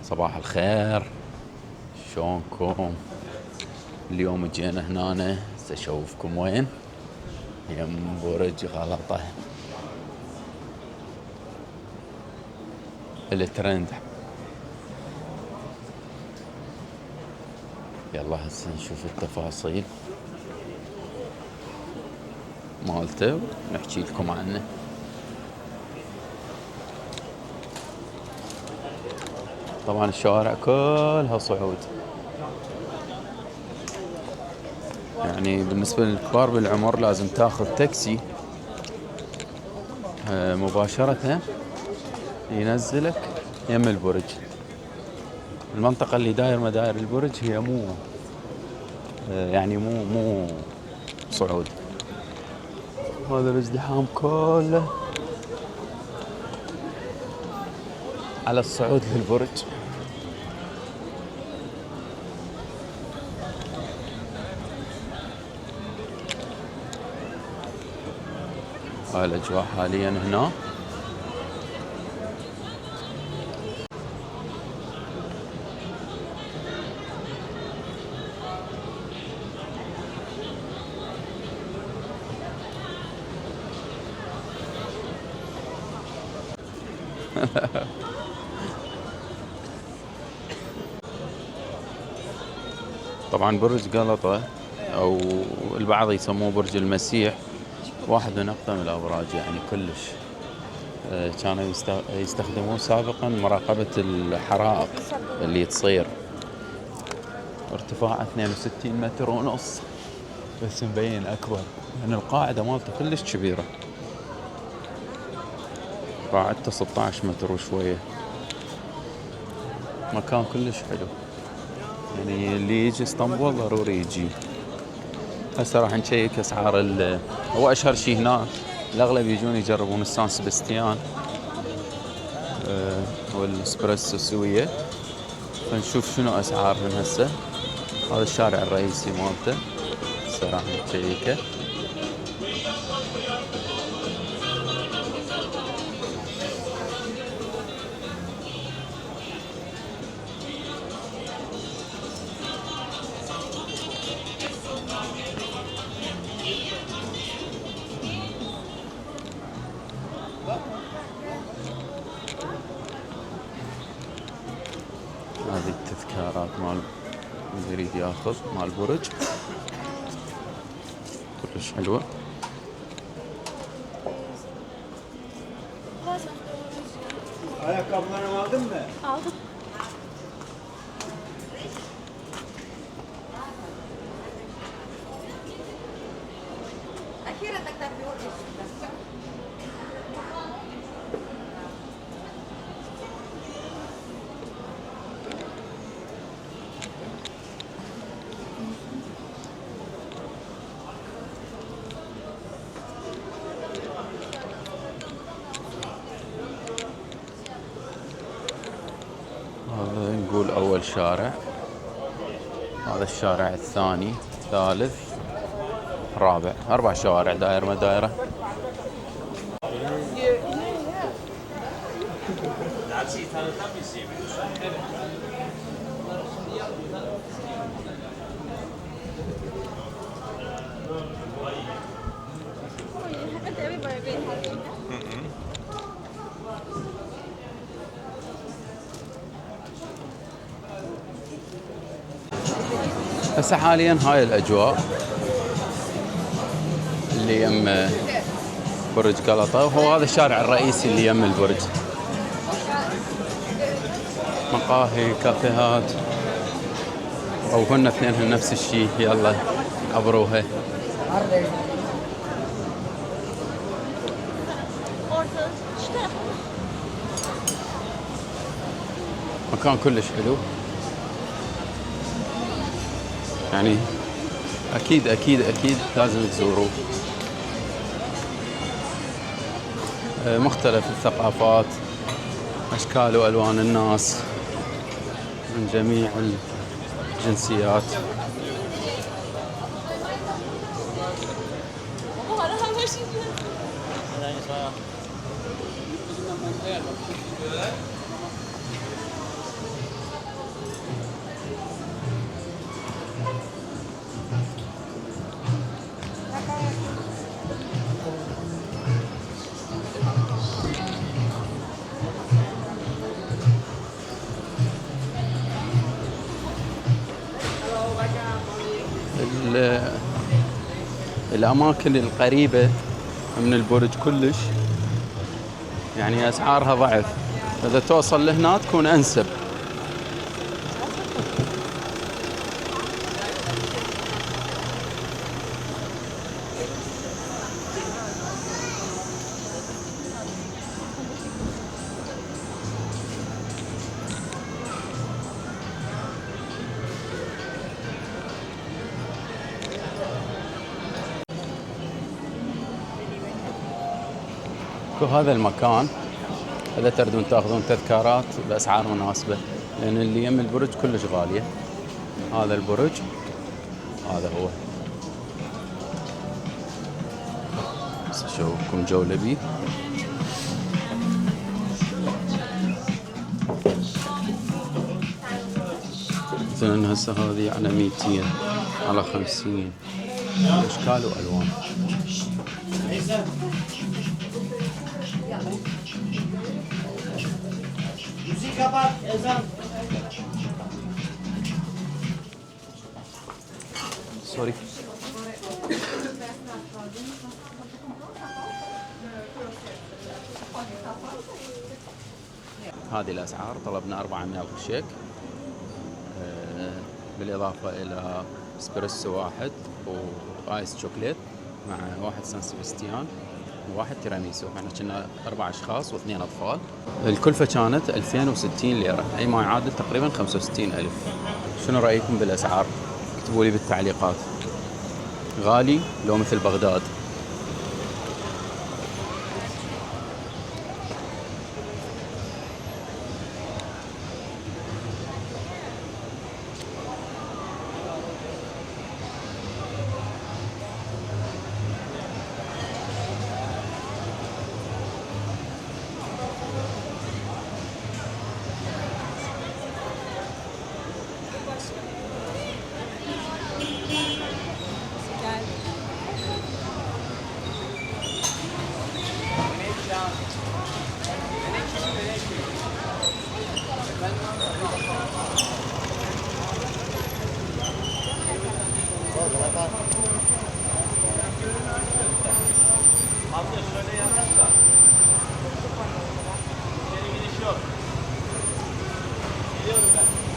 صباح الخير، شلونكم؟ اليوم جينا هنا اشوفكم وين؟ يم برج غلطة الترند. يلا هسه نشوف التفاصيل مالته ونحكي لكم عنه. طبعا الشوارع كلها صعود، يعني بالنسبة للكبار بالعمر لازم تاخذ تاكسي مباشرة ينزلك يم البرج. المنطقة اللي داير مداير البرج هي مو يعني مو صعود. هذا الازدحام كله على الصعود للبرج. هاي الأجواء حاليا هنا. طبعا برج غلطة أو البعض يسموه برج المسيح، واحد من أقدم الأبراج يعني كلش. كانوا يستخدموه سابقا مراقبة الحرائق اللي تصير. ارتفاع 62 متر ونص، بس مبين أكبر لأن القاعدة مالته كلش كبيرة. قاعدته 16 متر وشوية. مكان كلش حلو، يعني اللي يجي اسطنبول ضروري يجي. هسه راح نشيك اسعار هو اشهر شيء هناك. الاغلب يجون يجربون السان سبستيان والاسبريسو السوية. فنشوف شنو اسعارهم هسه. هذا الشارع الرئيسي مالته، هسه راح نشيكه. هذه التذكارات مال اللي يريد ياخذ مال برج، كلش حلوة. Ayakkabılarını aldın mı? Aldım. أخيرا تقدر تقول هذا نقول أول شارع. هذا الشارع الثاني، ثالث، رابع. 4 شوارع داير ما دايرة. هسه حاليا هاي الأجواء اللي يم برج غلطة، وهو هذا الشارع الرئيسي اللي يم البرج. مقاهي، كافيهات، أو هن اثنينهم نفس الشيء. يلا عبروها. مكان كلش حلو، يعني أكيد أكيد أكيد لازم تزوروه. مختلف الثقافات، أشكال وألوان الناس من جميع الجنسيات. الأماكن القريبة من البرج كلش يعني أسعارها ضعف، إذا توصل لهنا تكون أنسب. هذا المكان إذا تردون تاخذون تذكارات بأسعار مناسبة، لأن اللي يم البرج كلش غالية. هذا البرج، هذا هو. أشوفكم جولة بيه. مثلا هسه هذه على 200 على 50 أشكال وألوان. سوري. هذه الأسعار، طلبنا 400 شيك، بالإضافة إلى اسبريسو واحد وآيس شوكليت مع واحد سان سبستيان وواحد تيراميسو. احنا كنا 4 أشخاص و2 أطفال. الكلفة كانت 2060 ليرة، أي ما يعادل تقريبا 65,000. شنو رأيكم بالأسعار؟ اكتبوا لي بالتعليقات. غالي لو مثل بغداد؟ Abla şöyle yanaşsa. İçeri gidiş yok. Geliyorum ben.